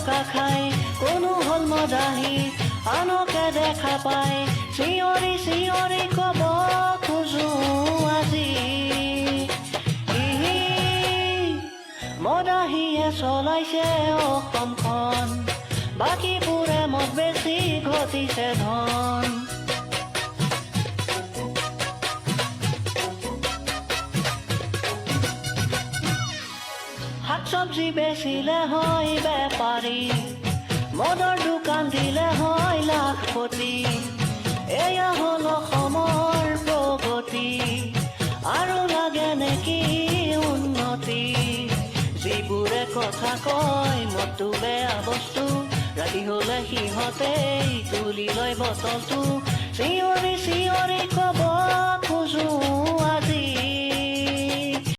টকা খাই কোনো হল মদাহী আনকে দেখা পাই চিঞৰি চিঞৰি কব খোজো আজি মদাহীয়ে চলাইছে অসমখন বাকীবোৰে মদ বেছি ঘটিছে ধন শাক চব্জি বেচিলে হয় বেপাৰী মদৰ দোকান দিলে হয় লাখপতি এয়া হল অসমৰ প্ৰগতি আৰু লাগে নেকি উন্নতি যিবোৰে কথা কয় মদটো বেয়া বস্তু ৰাতি হলে সিহঁতেই তুলি লয় বটলটো চিঞৰি চিঞৰি কব খোজো আজি